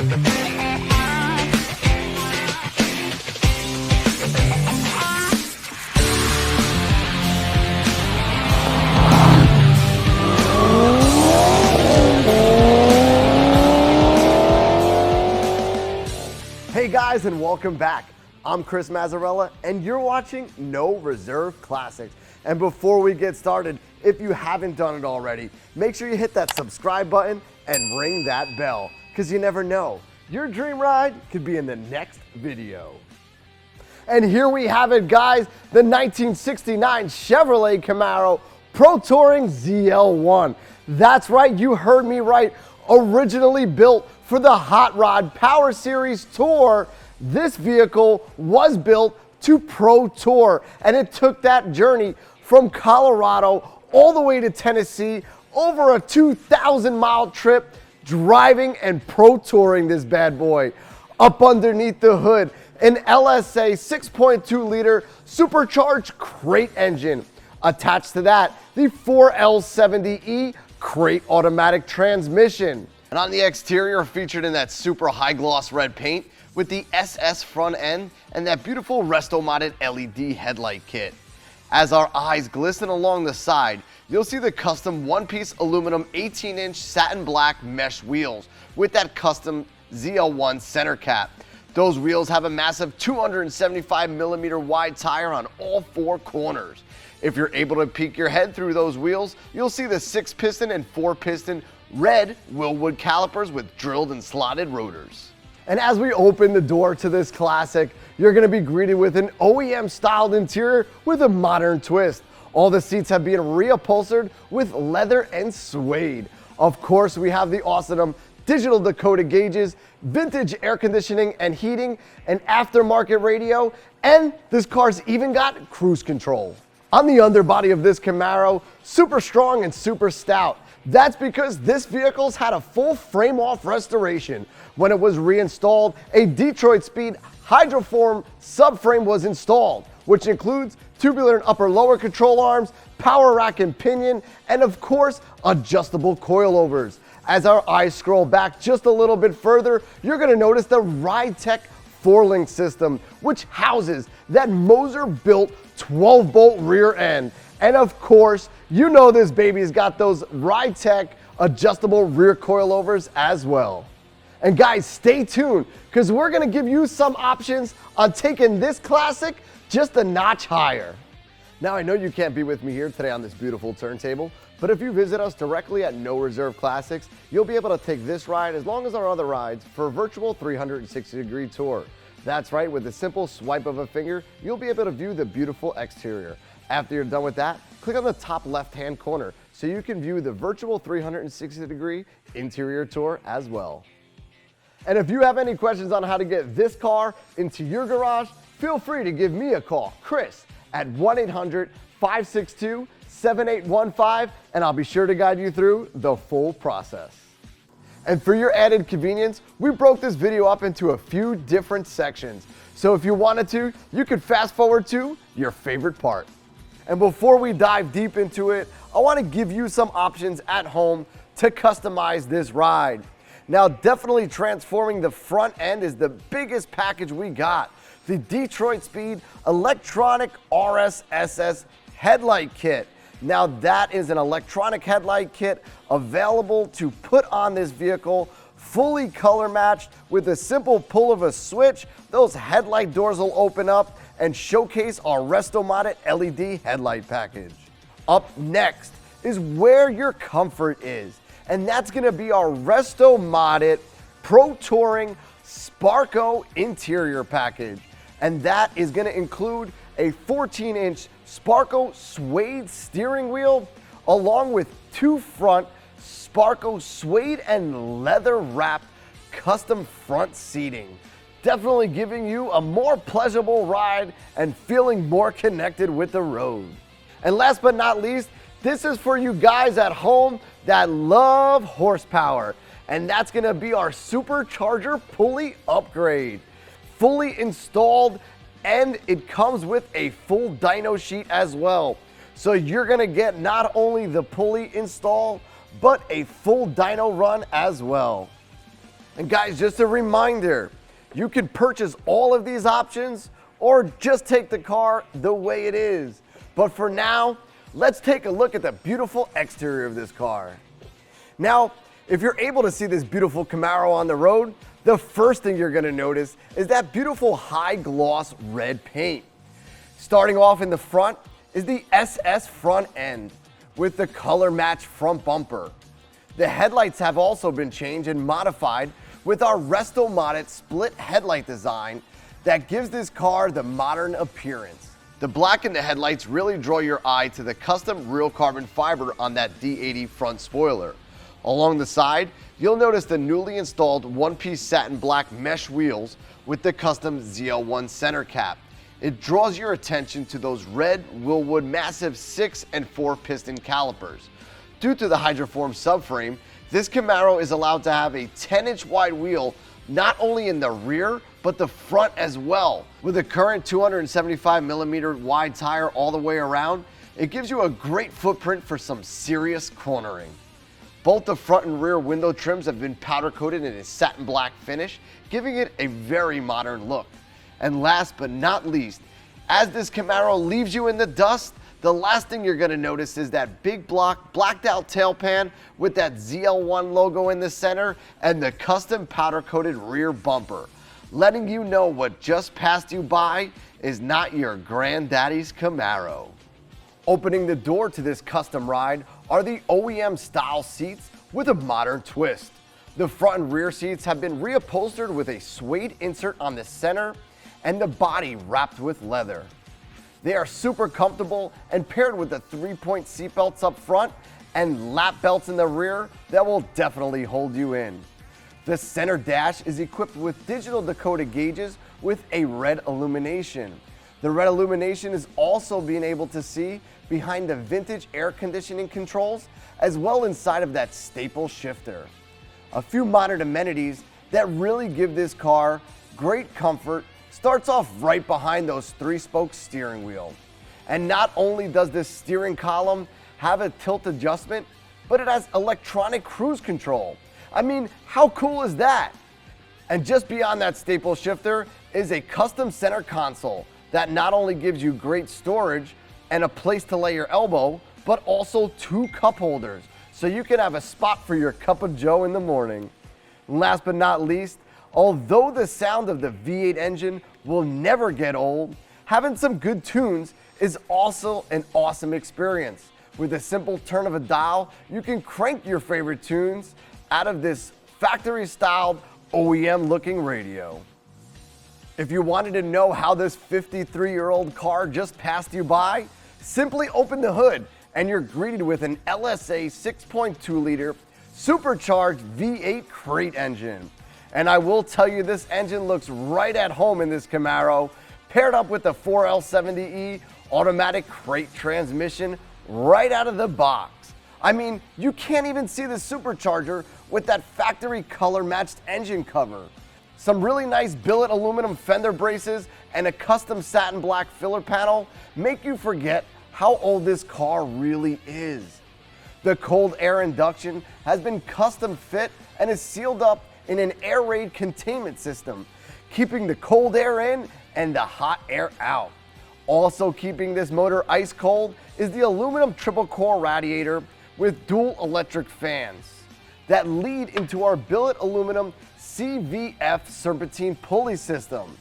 Hey guys, and welcome back. I'm Chris Mazzarella, and you're watching No Reserve Classics. And before we get started, if you haven't done it already, make sure you hit that subscribe button and ring that bell, because you never know, your dream ride could be in the next video. And here we have it, guys, the 1969 Chevrolet Camaro Pro Touring ZL1. That's right, you heard me right. Originally built for the Hot Rod Power Series Tour, this vehicle was built to Pro Tour, and it took that journey from Colorado all the way to Tennessee, over a 2,000-mile trip, driving and Pro Touring this bad boy. Up underneath the hood, an LSA 6.2-liter supercharged crate engine. Attached to that, the 4L70E crate automatic transmission. And on the exterior, featured in that super high gloss red paint with the SS front end and that beautiful Restomod LED headlight kit. As our eyes glisten along the side, you'll see the custom one-piece aluminum 18-inch satin black mesh wheels with that custom ZL1 center cap. Those wheels have a massive 275mm wide tire on all four corners. If you're able to peek your head through those wheels, you'll see the 6-piston and 4-piston red Wilwood calipers with drilled and slotted rotors. And as we open the door to this classic, you're going to be greeted with an OEM-styled interior with a modern twist. All the seats have been reupholstered with leather and suede. Of course, we have the awesome digital Dakota gauges, vintage air conditioning and heating, an aftermarket radio, and this car's even got cruise control. On the underbody of this Camaro, super strong and super stout. That's because this vehicle's had a full frame-off restoration. When it was reinstalled, a Detroit Speed Hydroform Subframe was installed, which includes tubular and upper-lower control arms, power rack and pinion, and of course, adjustable coilovers. As our eyes scroll back just a little bit further, you're going to notice the Ridetech 4-link system, which houses that Moser-built 12-bolt rear end. And of course, you know this baby's got those Ridetech adjustable rear coilovers as well. And guys, stay tuned, because we're going to give you some options on taking this classic just a notch higher. Now, I know you can't be with me here today on this beautiful turntable, but if you visit us directly at No Reserve Classics, you'll be able to take this ride as long as our other rides for a virtual 360-degree tour. That's right, with a simple swipe of a finger, you'll be able to view the beautiful exterior. After you're done with that, click on the top left-hand corner so you can view the virtual 360-degree interior tour as well. And if you have any questions on how to get this car into your garage, feel free to give me a call, Chris, at 1-800-562-7815, and I'll be sure to guide you through the full process. And for your added convenience, we broke this video up into a few different sections. So if you wanted to, you could fast forward to your favorite part. And before we dive deep into it, I want to give you some options at home to customize this ride. Now, definitely transforming the front end is the biggest package we got. The Detroit Speed Electronic RSSS Headlight Kit. Now, that is an electronic headlight kit available to put on this vehicle, fully color matched with a simple pull of a switch. Those headlight doors will open up and showcase our Restomod LED headlight package. Up next is where your comfort is, and that's going to be our Restomod Pro Touring Sparko interior package. And that is going to include a 14-inch Sparko suede steering wheel, along with two front Sparko suede and leather wrapped custom front seating. Definitely giving you a more pleasurable ride and feeling more connected with the road. And last but not least, this is for you guys at home that love horsepower. And that's going to be our Supercharger pulley upgrade. Fully installed, and it comes with a full dyno sheet as well. So you're going to get not only the pulley install, but a full dyno run as well. And guys, just a reminder, you can purchase all of these options or just take the car the way it is. But for now, let's take a look at the beautiful exterior of this car. Now, if you're able to see this beautiful Camaro on the road, the first thing you're going to notice is that beautiful high gloss red paint. Starting off in the front is the SS front end with the color match front bumper. The headlights have also been changed and modified with our Restomod split headlight design that gives this car the modern appearance. The black in the headlights really draw your eye to the custom real carbon fiber on that D80 front spoiler. Along the side, you'll notice the newly installed one-piece satin black mesh wheels with the custom ZL1 center cap. It draws your attention to those red Wilwood massive 6 and 4 piston calipers. Due to the hydroform subframe, this Camaro is allowed to have a 10-inch wide wheel not only in the rear, but the front as well. With a current 275mm wide tire all the way around, it gives you a great footprint for some serious cornering. Both the front and rear window trims have been powder coated in a satin black finish, giving it a very modern look. And last but not least, as this Camaro leaves you in the dust, the last thing you're going to notice is that big block blacked out tail pan with that ZL1 logo in the center and the custom powder coated rear bumper, letting you know what just passed you by is not your granddaddy's Camaro. Opening the door to this custom ride are the OEM style seats with a modern twist. The front and rear seats have been reupholstered with a suede insert on the center and the body wrapped with leather. They are super comfortable and paired with the 3-point seat belts up front and lap belts in the rear that will definitely hold you in. The center dash is equipped with digital Dakota gauges with a red illumination. The red illumination is also being able to see behind the vintage air conditioning controls as well inside of that staple shifter. A few modern amenities that really give this car great comfort starts off right behind those 3-spoke steering wheel. And not only does this steering column have a tilt adjustment, but it has electronic cruise control. I mean, how cool is that? And just beyond that staple shifter is a custom center console that not only gives you great storage and a place to lay your elbow, but also 2 cup holders, so you can have a spot for your cup of joe in the morning. And last but not least, although the sound of the V8 engine will never get old, having some good tunes is also an awesome experience. With a simple turn of a dial, you can crank your favorite tunes out of this factory-styled OEM-looking radio. If you wanted to know how this 53-year-old car just passed you by, simply open the hood and you're greeted with an LSA 6.2-liter supercharged V8 crate engine. And I will tell you, this engine looks right at home in this Camaro, paired up with the 4L70E automatic crate transmission right out of the box. I mean, you can't even see the supercharger with that factory color matched engine cover. Some really nice billet aluminum fender braces and a custom satin black filler panel make you forget how old this car really is. The cold air induction has been custom fit and is sealed up in an air raid containment system, keeping the cold air in and the hot air out. Also keeping this motor ice cold is the aluminum triple core radiator with dual electric fans that lead into our billet aluminum CVF serpentine pulley system.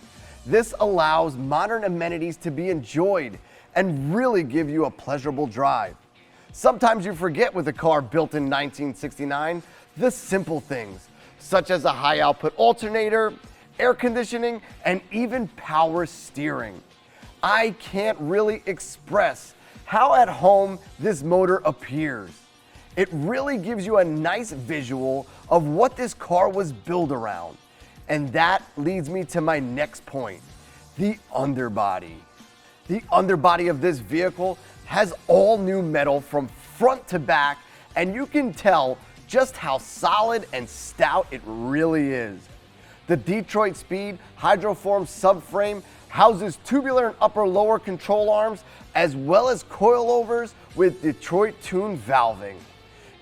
This allows modern amenities to be enjoyed and really give you a pleasurable drive. Sometimes you forget with a car built in 1969 the simple things, such as a high output alternator, air conditioning, and even power steering. I can't really express how at home this motor appears. It really gives you a nice visual of what this car was built around. And that leads me to my next point, the underbody. The underbody of this vehicle has all new metal from front to back, and you can tell just how solid and stout it really is. The Detroit Speed Hydroform Subframe houses tubular and upper-lower control arms, as well as coilovers with Detroit tuned valving.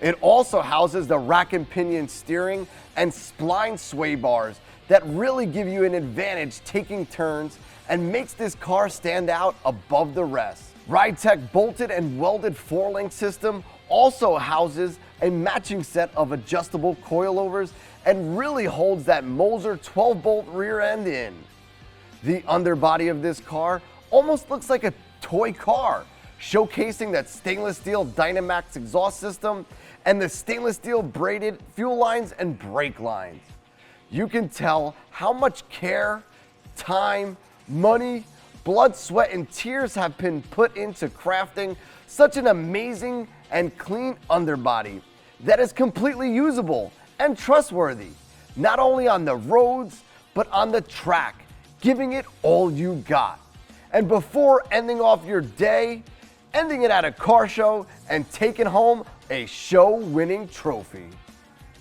It also houses the rack and pinion steering and spline sway bars that really give you an advantage taking turns and makes this car stand out above the rest. Ridetech bolted and welded 4-link system also houses a matching set of adjustable coilovers and really holds that Moser 12-bolt rear end in. The underbody of this car almost looks like a toy car, showcasing that stainless steel Dynamax exhaust system and the stainless steel braided fuel lines and brake lines. You can tell how much care, time, money, blood, sweat, and tears have been put into crafting such an amazing and clean underbody that is completely usable and trustworthy, not only on the roads, but on the track, giving it all you got. And before ending off your day, ending it at a car show and taking home a show-winning trophy.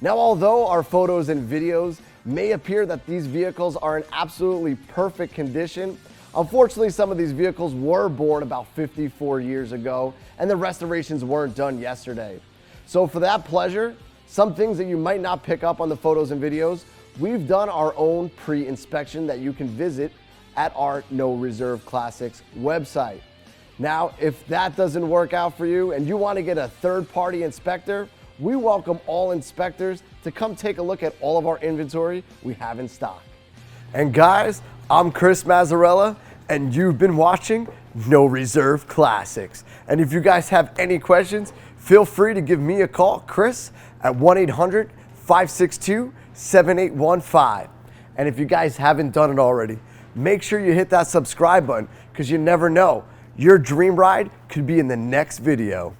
Now, although our photos and videos may appear that these vehicles are in absolutely perfect condition, unfortunately, some of these vehicles were born about 54 years ago, and the restorations weren't done yesterday. So for that pleasure, some things that you might not pick up on the photos and videos, we've done our own pre-inspection that you can visit at our No Reserve Classics website. Now, if that doesn't work out for you and you want to get a third-party inspector, we welcome all inspectors to come take a look at all of our inventory we have in stock. And guys, I'm Chris Mazzarella, and you've been watching No Reserve Classics. And if you guys have any questions, feel free to give me a call, Chris, at 1-800-562-7815. And if you guys haven't done it already, make sure you hit that subscribe button, because you never know, your dream ride could be in the next video.